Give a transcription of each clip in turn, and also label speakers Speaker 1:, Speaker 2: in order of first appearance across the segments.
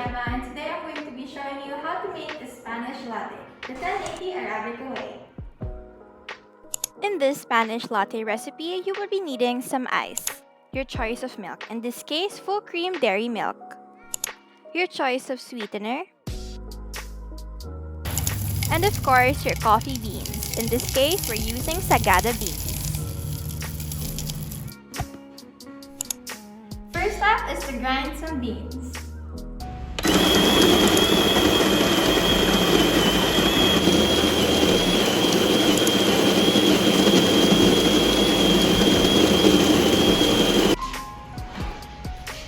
Speaker 1: Emma, and today I'm going to be showing you how to make a Spanish latte, the 1080 Arabica way.
Speaker 2: In this Spanish latte recipe, you will be needing some ice, your choice of milk, in this case, full cream dairy milk, your choice of sweetener, and of course, your coffee beans. In this case, we're using sagada beans.
Speaker 1: First step is to grind some beans.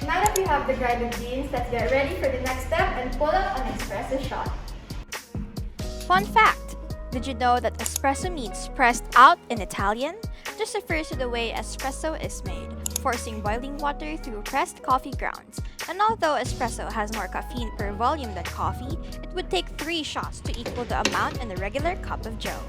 Speaker 1: Now that you have the grinded beans, let's get ready for the next step and pull up an espresso shot.
Speaker 2: Fun fact! Did you know that espresso means pressed out in Italian? This refers to the way espresso is made, forcing boiling water through pressed coffee grounds. And although espresso has more caffeine per volume than coffee, it would take 3 shots to equal the amount in a regular cup of joe.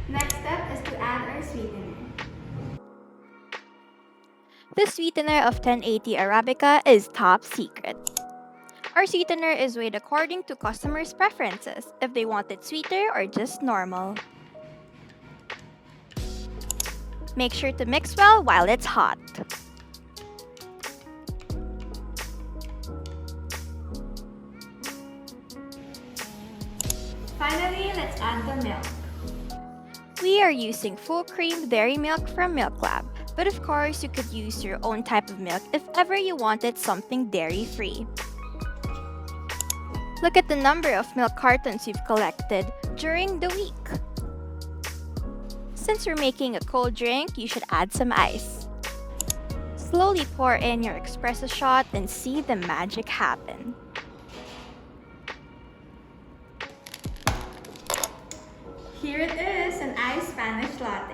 Speaker 1: Next step is to add our sweetener.
Speaker 2: The sweetener of 1080 Arabica is top secret. Our sweetener is weighed according to customers' preferences, if they want it sweeter or just normal. Make sure to mix well while it's hot.
Speaker 1: Finally, let's add the milk.
Speaker 2: We are using full cream dairy milk from Milk Lab, but of course you could use your own type of milk if ever you wanted something dairy-free. Look at the number of milk cartons you've collected during the week. Since you're making a cold drink, you should add some ice. Slowly pour in your espresso shot and see the magic happen.
Speaker 1: Here it is, an iced Spanish latte.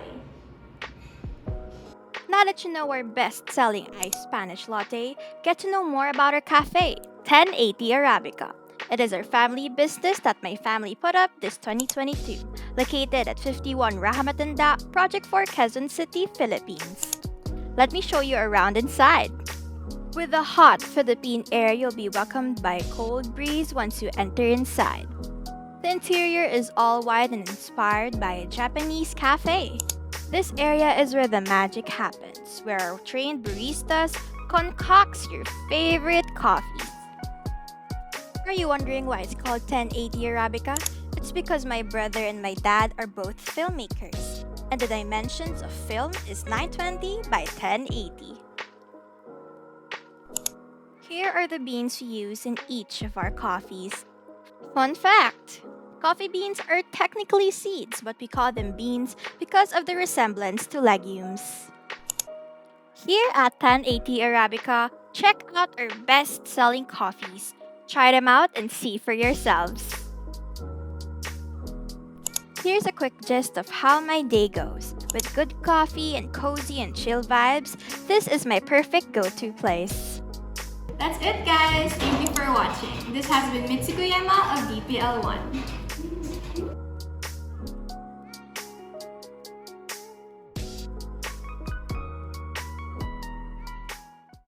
Speaker 2: Now that you know our best-selling iced Spanish latte, get to know more about our cafe, 1080 Arabica. It is our family business that my family put up this 2022, located at 51 Rahamatanda, Project 4, Quezon City, Philippines. Let me show you around inside. With the hot Philippine air, you'll be welcomed by a cold breeze once you enter inside. The interior is all white and inspired by a Japanese cafe. This area is where the magic happens, where our trained baristas concocts your favorite coffees. Are you wondering why it's called 1080 Arabica? It's because my brother and my dad are both filmmakers, and the dimensions of film is 920 by 1080. Here are the beans we use in each of our coffees. Fun fact! Coffee beans are technically seeds, but we call them beans because of the resemblance to legumes. Here at 1080 Arabica, check out our best-selling coffees. Try them out and see for yourselves. Here's a quick gist of how my day goes. With good coffee and cozy and chill vibes, this is my perfect go-to place.
Speaker 1: That's it, guys. Thank you for watching. This has been Mitziko Clare of DPL1.